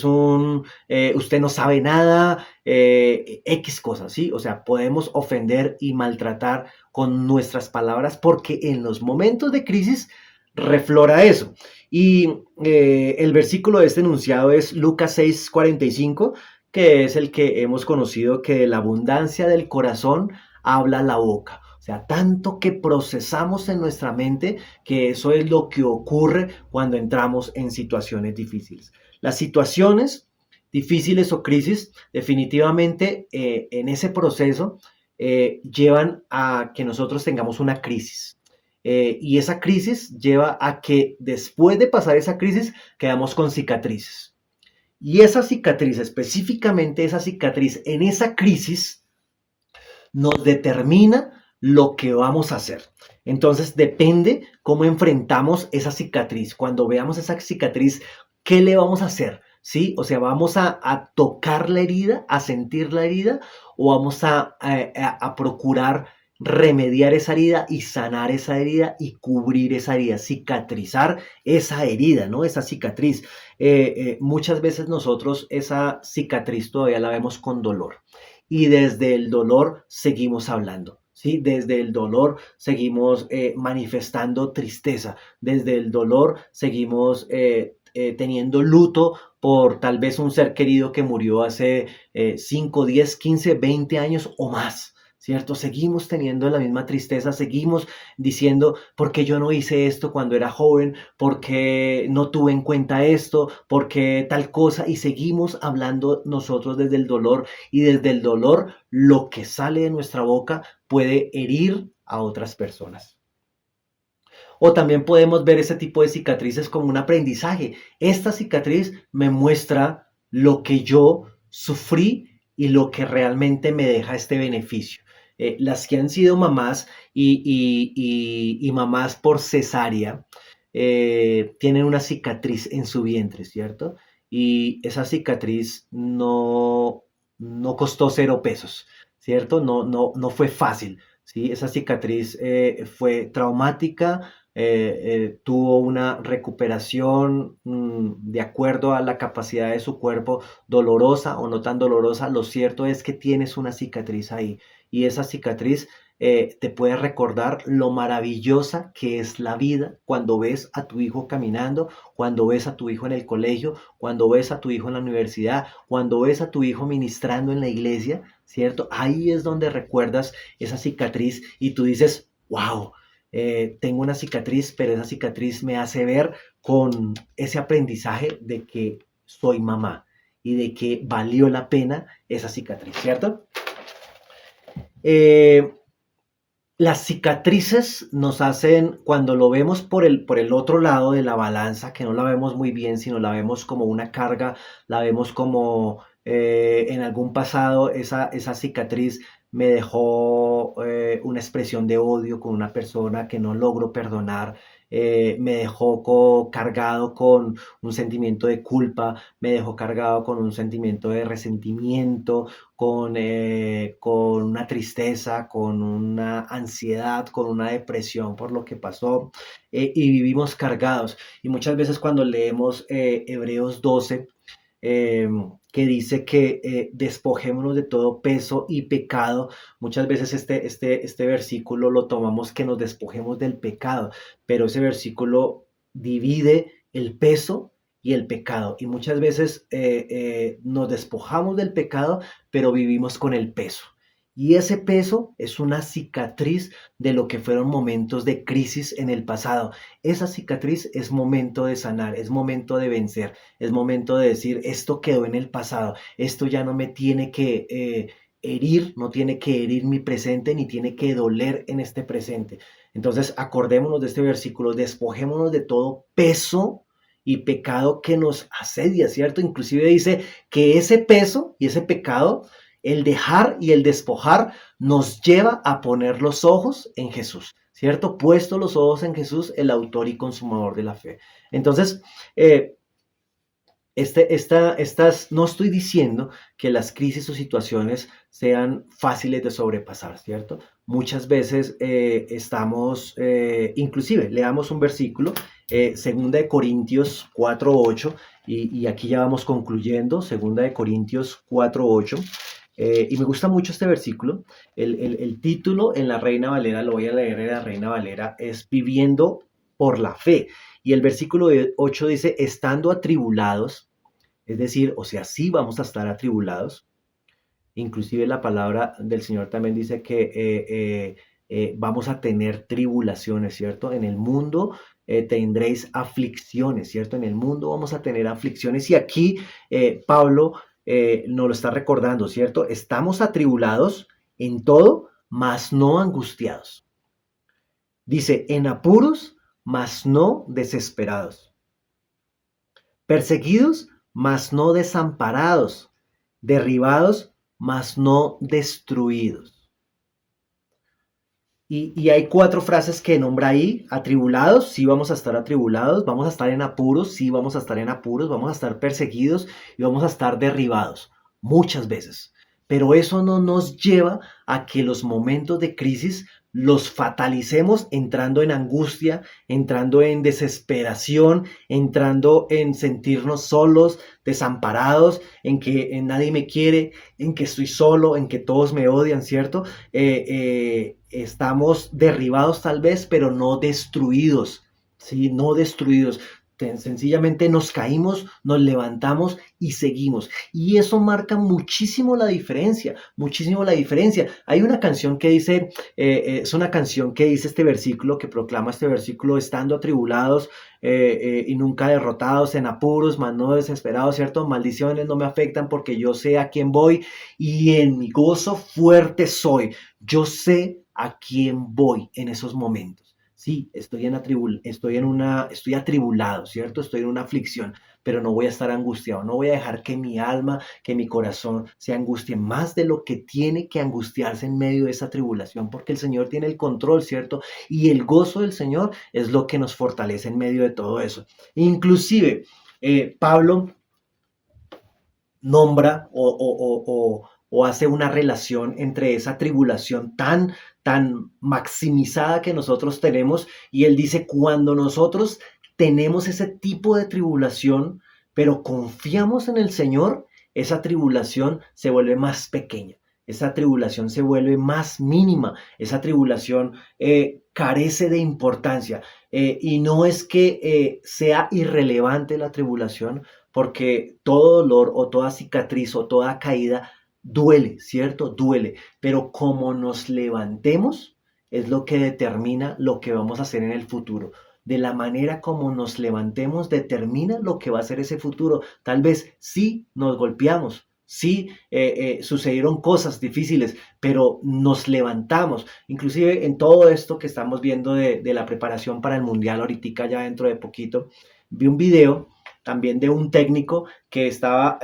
no sabe nada, X cosas, ¿sí? O sea, podemos ofender y maltratar con nuestras palabras porque en los momentos de crisis reflora eso. Y el versículo de este enunciado es Lucas 6:45, que es el que hemos conocido, que de la abundancia del corazón habla la boca. O sea, tanto que procesamos en nuestra mente, que eso es lo que ocurre cuando entramos en situaciones difíciles. Las situaciones difíciles o crisis definitivamente en ese proceso llevan a que nosotros tengamos una crisis. Y esa crisis lleva a que después de pasar esa crisis quedamos con cicatrices. Y esa cicatriz, específicamente esa cicatriz en esa crisis, nos determina lo que vamos a hacer. Entonces depende cómo enfrentamos esa cicatriz. Cuando veamos esa cicatriz ¿qué le vamos a hacer? ¿Sí? O sea, ¿vamos a tocar la herida, a sentir la herida, o vamos a procurar remediar esa herida y sanar esa herida y cubrir esa herida, cicatrizar esa herida, ¿no? Esa cicatriz. Muchas veces nosotros esa cicatriz todavía la vemos con dolor y desde el dolor seguimos hablando. ¿Sí? Desde el dolor seguimos manifestando tristeza, desde el dolor seguimos teniendo luto por tal vez un ser querido que murió hace 5, 10, 15, 20 años o más. ¿Cierto? Seguimos teniendo la misma tristeza, seguimos diciendo, ¿por qué yo no hice esto cuando era joven? ¿Por qué no tuve en cuenta esto? ¿Por qué tal cosa? Y seguimos hablando nosotros desde el dolor, y desde el dolor lo que sale de nuestra boca puede herir a otras personas. O también podemos ver ese tipo de cicatrices como un aprendizaje. Esta cicatriz me muestra lo que yo sufrí y lo que realmente me deja este beneficio. Las que han sido mamás y mamás por cesárea tienen una cicatriz en su vientre, ¿cierto? Y esa cicatriz no costó 0 pesos, ¿cierto? No fue fácil, ¿sí? Esa cicatriz fue traumática, tuvo una recuperación de acuerdo a la capacidad de su cuerpo, dolorosa o no tan dolorosa. Lo cierto es que tienes una cicatriz ahí, y esa cicatriz te puede recordar lo maravillosa que es la vida cuando ves a tu hijo caminando, cuando ves a tu hijo en el colegio, cuando ves a tu hijo en la universidad, cuando ves a tu hijo ministrando en la iglesia, ¿cierto? Ahí es donde recuerdas esa cicatriz y tú dices, wow, tengo una cicatriz, pero esa cicatriz me hace ver con ese aprendizaje de que soy mamá y de que valió la pena esa cicatriz, ¿cierto? Eh, las cicatrices nos hacen, cuando lo vemos por el otro lado de la balanza, que no la vemos muy bien, sino la vemos como una carga, la vemos como en algún pasado esa cicatriz me dejó una expresión de odio con una persona que no logro perdonar, me dejó cargado con un sentimiento de culpa, me dejó cargado con un sentimiento de resentimiento, con una tristeza, con una ansiedad, con una depresión por lo que pasó, y vivimos cargados. Y muchas veces cuando leemos Hebreos 12, eh, que dice que despojémonos de todo peso y pecado, muchas veces este versículo lo tomamos que nos despojemos del pecado, pero ese versículo divide el peso y el pecado, y muchas veces nos despojamos del pecado, pero vivimos con el peso. Y ese peso es una cicatriz de lo que fueron momentos de crisis en el pasado. Esa cicatriz es momento de sanar, es momento de vencer, es momento de decir, esto quedó en el pasado, esto ya no me tiene que herir, no tiene que herir mi presente, ni tiene que doler en este presente. Entonces, acordémonos de este versículo, despojémonos de todo peso y pecado que nos asedia, ¿cierto? Inclusive dice que ese peso y ese pecado, el dejar y el despojar, nos lleva a poner los ojos en Jesús, ¿cierto? Puesto los ojos en Jesús, el autor y consumador de la fe. Entonces, no estoy diciendo que las crisis o situaciones sean fáciles de sobrepasar, ¿cierto? Muchas veces estamos, inclusive, leamos un versículo, 2 Corintios 4:8, y aquí ya vamos concluyendo, 2 Corintios 4:8, y me gusta mucho este versículo. El título en la Reina Valera, lo voy a leer en la Reina Valera, es Viviendo por la Fe. Y el versículo 8 dice, estando atribulados, es decir, o sea, sí vamos a estar atribulados. Inclusive la palabra del Señor también dice que vamos a tener tribulaciones, ¿cierto? En el mundo tendréis aflicciones, ¿cierto? En el mundo vamos a tener aflicciones. Y aquí Pablo nos lo está recordando, ¿cierto? Estamos atribulados en todo, mas no angustiados. Dice, en apuros, mas no desesperados. Perseguidos, mas no desamparados. Derribados, mas no destruidos. Y hay cuatro frases que nombra ahí: atribulados, sí vamos a estar atribulados, vamos a estar en apuros, sí vamos a estar en apuros, vamos a estar perseguidos y vamos a estar derribados muchas veces. Pero eso no nos lleva a que los momentos de crisis los fatalicemos entrando en angustia, entrando en desesperación, entrando en sentirnos solos, desamparados, en que nadie me quiere, en que estoy solo, en que todos me odian, ¿cierto? Estamos derribados tal vez, pero no destruidos, ¿sí? No destruidos. Sencillamente nos caímos, nos levantamos y seguimos. Y eso marca muchísimo la diferencia, muchísimo la diferencia. Hay una canción que dice, es una canción que dice este versículo, que proclama este versículo: estando atribulados y nunca derrotados, en apuros, mas no desesperados, ¿cierto? Maldiciones no me afectan porque yo sé a quién voy y en mi gozo fuerte soy. Yo sé a quién voy en esos momentos. Sí, estoy atribulado, ¿cierto? Estoy en una aflicción, pero no voy a estar angustiado, no voy a dejar que mi alma, que mi corazón se angustie más de lo que tiene que angustiarse en medio de esa tribulación, porque el Señor tiene el control, ¿cierto? Y el gozo del Señor es lo que nos fortalece en medio de todo eso. Inclusive, Pablo nombra o hace una relación entre esa tribulación tan maximizada que nosotros tenemos, y él dice: cuando nosotros tenemos ese tipo de tribulación, pero confiamos en el Señor, esa tribulación se vuelve más pequeña, esa tribulación se vuelve más mínima, esa tribulación carece de importancia, y no es que sea irrelevante la tribulación, porque todo dolor o toda cicatriz o toda caída duele, ¿cierto? Duele, pero como nos levantemos es lo que determina lo que vamos a hacer en el futuro. De la manera como nos levantemos determina lo que va a ser ese futuro. Tal vez sí nos golpeamos, sí sucedieron cosas difíciles, pero nos levantamos. Inclusive en todo esto que estamos viendo de la preparación para el Mundial ahorita ya dentro de poquito, vi un video también de un técnico que estaba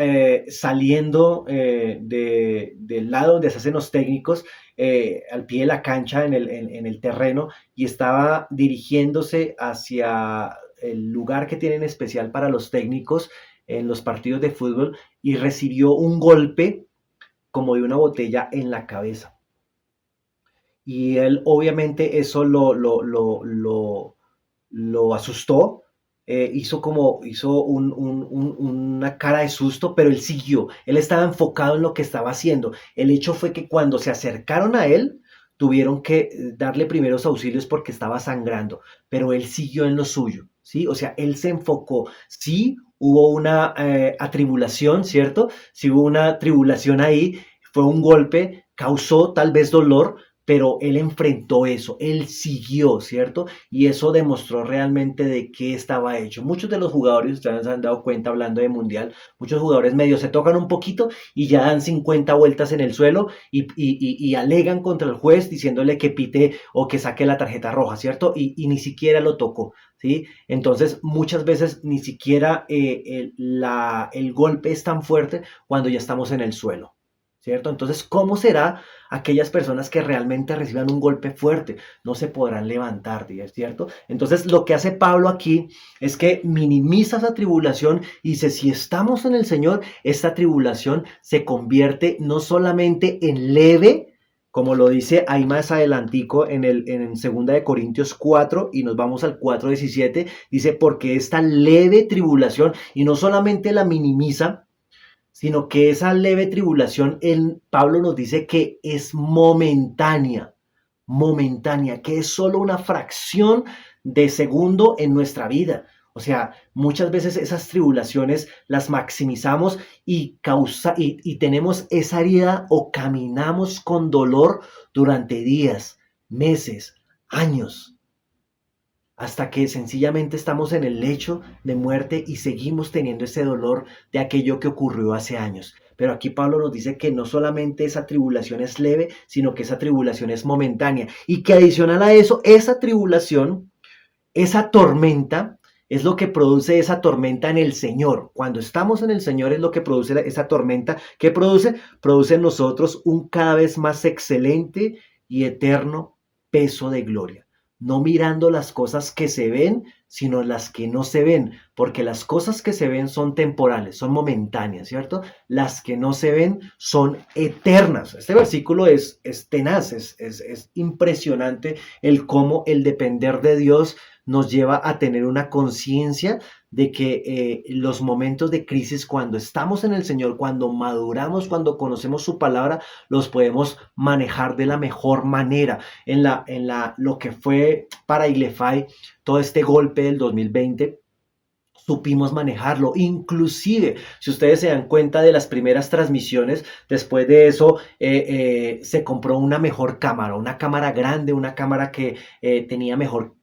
saliendo del lado donde se hacen los técnicos, al pie de la cancha, en el terreno, y estaba dirigiéndose hacia el lugar que tienen especial para los técnicos en los partidos de fútbol, y recibió un golpe como de una botella en la cabeza. Y él obviamente eso lo asustó, hizo una cara de susto, pero él siguió, él estaba enfocado en lo que estaba haciendo. El hecho fue que cuando se acercaron a él, tuvieron que darle primeros auxilios porque estaba sangrando, pero él siguió en lo suyo, ¿sí? O sea, él se enfocó. Sí hubo una atribulación, ¿cierto? Sí hubo una tribulación ahí, fue un golpe, causó tal vez dolor, pero él enfrentó eso, él siguió, ¿cierto? Y eso demostró realmente de qué estaba hecho. Muchos de los jugadores, ustedes se han dado cuenta hablando de mundial, muchos jugadores medio se tocan un poquito y ya dan 50 vueltas en el suelo y alegan contra el juez diciéndole que pite o que saque la tarjeta roja, ¿cierto? Y ni siquiera lo tocó, ¿sí? Entonces muchas veces ni siquiera el golpe es tan fuerte cuando ya estamos en el suelo, ¿cierto? Entonces, ¿cómo será aquellas personas que realmente reciban un golpe fuerte? No se podrán levantar, ¿cierto? Entonces, lo que hace Pablo aquí es que minimiza esa tribulación y dice: si estamos en el Señor, esta tribulación se convierte no solamente en leve, como lo dice ahí más adelantico en 2 de Corintios 4, y nos vamos al 4:17, dice: porque esta leve tribulación, y no solamente la minimiza, sino que esa leve tribulación, Pablo nos dice que es momentánea, que es solo una fracción de segundo en nuestra vida. O sea, muchas veces esas tribulaciones las maximizamos y tenemos esa herida o caminamos con dolor durante días, meses, años, hasta que sencillamente estamos en el lecho de muerte y seguimos teniendo ese dolor de aquello que ocurrió hace años. Pero aquí Pablo nos dice que no solamente esa tribulación es leve, sino que esa tribulación es momentánea, y que adicional a eso, esa tribulación, esa tormenta, es lo que produce esa tormenta en el Señor. Cuando estamos en el Señor es lo que produce esa tormenta. ¿Qué produce? Produce en nosotros un cada vez más excelente y eterno peso de gloria. No mirando las cosas que se ven, sino las que no se ven, porque las cosas que se ven son temporales, son momentáneas, ¿cierto? Las que no se ven son eternas. Este versículo es tenaz, es impresionante el cómo el depender de Dios nos lleva a tener una conciencia de que los momentos de crisis, cuando estamos en el Señor, cuando maduramos, cuando conocemos su palabra, los podemos manejar de la mejor manera. Lo que fue para Iglefai todo este golpe del 2020, supimos manejarlo. Inclusive, si ustedes se dan cuenta de las primeras transmisiones, después de eso se compró una mejor cámara, una cámara grande, una cámara que tenía mejor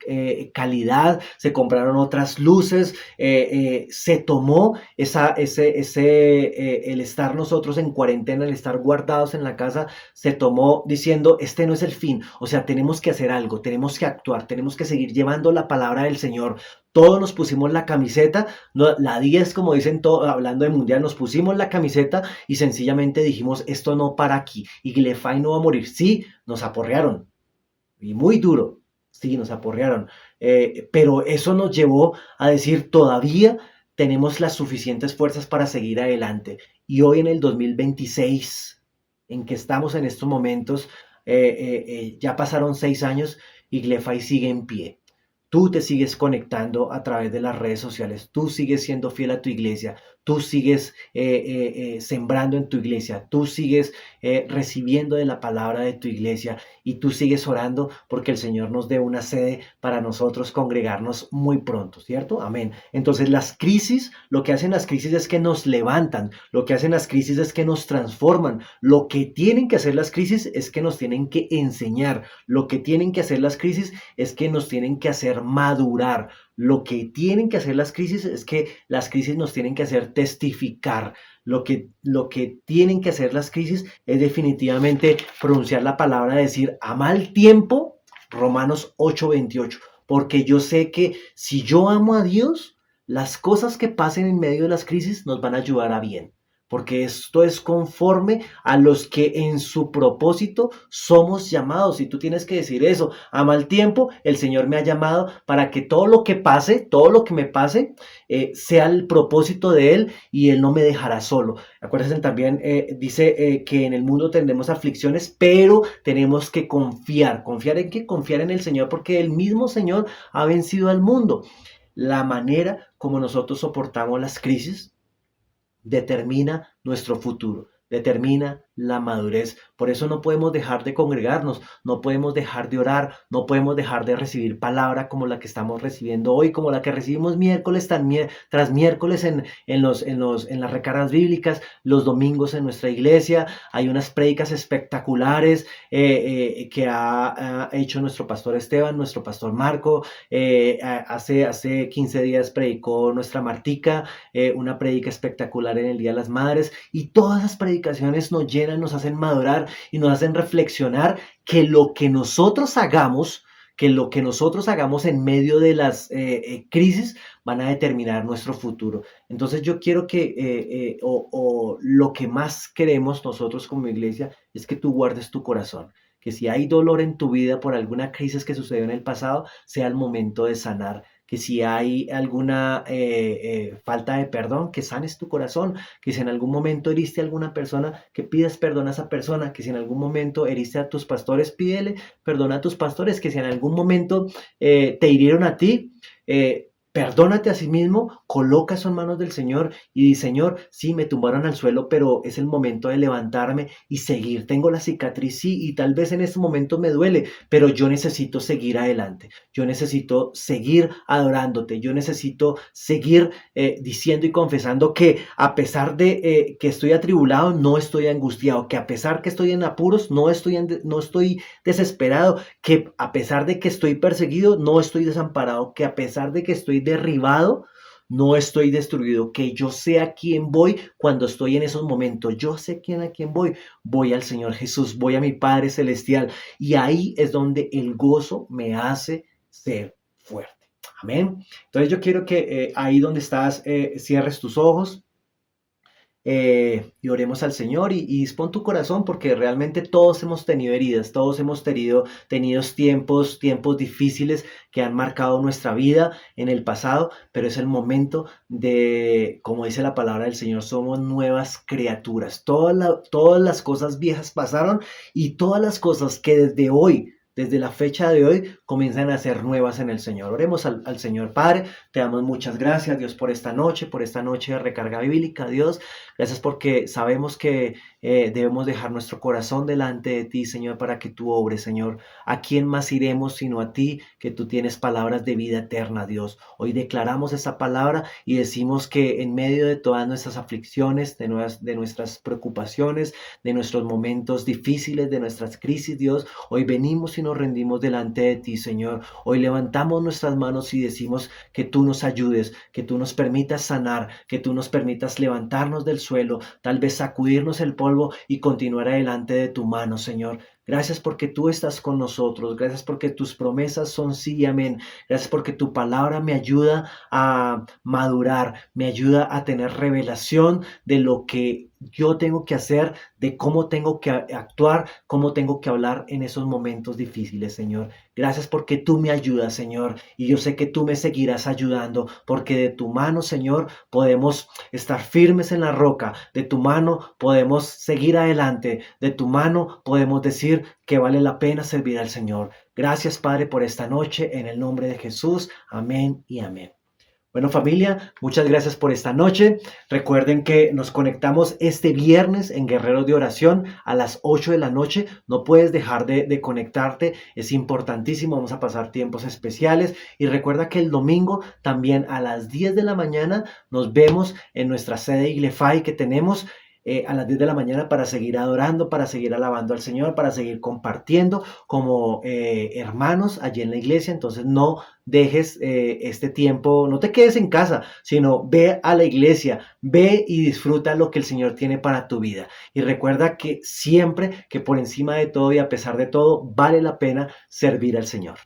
calidad, se compraron otras luces, se tomó el estar nosotros en cuarentena, el estar guardados en la casa, se tomó diciendo, este no es el fin, o sea, tenemos que hacer algo, tenemos que actuar, tenemos que seguir llevando la palabra del Señor. Todos nos pusimos la camiseta, la 10, como dicen, hablando de mundial, nos pusimos la camiseta y sencillamente dijimos, esto no para aquí, Iglefai no va a morir. Sí, nos aporrearon, y muy duro, sí, nos aporrearon, pero eso nos llevó a decir, todavía tenemos las suficientes fuerzas para seguir adelante. Y hoy en el 2026, en que estamos en estos momentos, ya pasaron 6 años, Iglefai sigue en pie. Tú te sigues conectando a través de las redes sociales, tú sigues siendo fiel a tu iglesia, tú sigues sembrando en tu iglesia, tú sigues recibiendo de la palabra de tu iglesia y tú sigues orando porque el Señor nos dé una sede para nosotros congregarnos muy pronto, ¿cierto? Amén. Entonces las crisis, lo que hacen las crisis es que nos levantan, lo que hacen las crisis es que nos transforman, lo que tienen que hacer las crisis es que nos tienen que enseñar, lo que tienen que hacer las crisis es que nos tienen que hacer madurar. Lo que tienen que hacer las crisis es que las crisis nos tienen que hacer testificar. Lo que tienen que hacer las crisis es definitivamente pronunciar la palabra, decir, a mal tiempo, Romanos 8:28. Porque yo sé que si yo amo a Dios, las cosas que pasen en medio de las crisis nos van a ayudar a bien. Porque esto es conforme a los que en su propósito somos llamados. Y tú tienes que decir eso. A mal tiempo, el Señor me ha llamado para que todo lo que pase, todo lo que me pase, sea el propósito de Él y Él no me dejará solo. Acuérdense también, dice que en el mundo tendremos aflicciones, pero tenemos que confiar. ¿Confiar en qué? Confiar en el Señor, porque el mismo Señor ha vencido al mundo. La manera como nosotros soportamos las crisis determina nuestro futuro, determina la madurez. Por eso no podemos dejar de congregarnos, no podemos dejar de orar, no podemos dejar de recibir palabra como la que estamos recibiendo hoy, como la que recibimos miércoles tras miércoles en las recargas bíblicas, los domingos en nuestra iglesia. Hay unas prédicas espectaculares que ha hecho nuestro pastor Esteban, nuestro pastor Marco. Hace 15 días predicó nuestra Martica, una prédica espectacular en el Día de las Madres, y todas las predicaciones nos llenan, nos hacen madurar y nos hacen reflexionar que lo que nosotros hagamos en medio de las crisis van a determinar nuestro futuro. Entonces yo quiero que, lo que más queremos nosotros como iglesia es que tú guardes tu corazón. Que si hay dolor en tu vida por alguna crisis que sucedió en el pasado, sea el momento de sanar. Que si hay alguna falta de perdón, que sanes tu corazón. Que si en algún momento heriste a alguna persona, que pidas perdón a esa persona. Que si en algún momento heriste a tus pastores, pídele perdón a tus pastores. Que si en algún momento te hirieron a ti, perdónate a sí mismo, coloca eso en manos del Señor y di, Señor, sí, me tumbaron al suelo, pero es el momento de levantarme y seguir. Tengo la cicatriz, sí, y tal vez en este momento me duele, pero yo necesito seguir adelante. Yo necesito seguir adorándote. Yo necesito seguir diciendo y confesando que a pesar de que estoy atribulado, no estoy angustiado. Que a pesar que estoy en apuros, no estoy desesperado. Que a pesar de que estoy perseguido, no estoy desamparado. Que a pesar de que estoy derribado, no estoy destruido. Que yo sé a quién voy cuando estoy en esos momentos. Yo sé a quién voy. Voy al Señor Jesús, voy a mi Padre Celestial. Y ahí es donde el gozo me hace ser fuerte. Amén. Entonces yo quiero que ahí donde estás, cierres tus ojos. y oremos al Señor y dispón tu corazón porque realmente todos hemos tenido heridas, todos hemos tenido tiempos difíciles que han marcado nuestra vida en el pasado, pero es el momento de, como dice la palabra del Señor, somos nuevas criaturas. Todas las cosas viejas pasaron y todas las cosas que desde hoy, desde la fecha de hoy, comienzan a ser nuevas en el Señor. Oremos al Señor. Padre, te damos muchas gracias, Dios, por esta noche de recarga bíblica, Dios. Gracias porque sabemos que debemos dejar nuestro corazón delante de ti, Señor, para que tú obres, Señor. ¿A quién más iremos sino a ti, que tú tienes palabras de vida eterna, Dios? Hoy declaramos esa palabra y decimos que en medio de todas nuestras aflicciones, de nuestras preocupaciones, de nuestros momentos difíciles, de nuestras crisis, Dios, hoy venimos y nos rendimos delante de ti, Señor. Hoy levantamos nuestras manos y decimos que tú nos ayudes, que tú nos permitas sanar, que tú nos permitas levantarnos del suelo, tal vez sacudirnos el polvo y continuar adelante de tu mano, Señor. Gracias porque tú estás con nosotros. Gracias porque tus promesas son sí y amén. Gracias porque tu palabra me ayuda a madurar, me ayuda a tener revelación de lo que yo tengo que hacer, de cómo tengo que actuar, cómo tengo que hablar en esos momentos difíciles, Señor. Gracias porque tú me ayudas, Señor, y yo sé que tú me seguirás ayudando, porque de tu mano, Señor, podemos estar firmes en la roca, de tu mano podemos seguir adelante, de tu mano podemos decir que vale la pena servir al Señor. Gracias, Padre, por esta noche, en el nombre de Jesús. Amén y amén. Bueno, familia, muchas gracias por esta noche. Recuerden que nos conectamos este viernes en Guerreros de Oración a las 8 de la noche. No puedes dejar de conectarte, es importantísimo. Vamos a pasar tiempos especiales. Y recuerda que el domingo también a las 10 de la mañana nos vemos en nuestra sede Iglefai que tenemos. A las 10 de la mañana para seguir adorando, para seguir alabando al Señor, para seguir compartiendo como hermanos allí en la iglesia. Entonces no dejes este tiempo, no te quedes en casa, sino ve a la iglesia, ve y disfruta lo que el Señor tiene para tu vida. Y recuerda que siempre, que por encima de todo y a pesar de todo, vale la pena servir al Señor.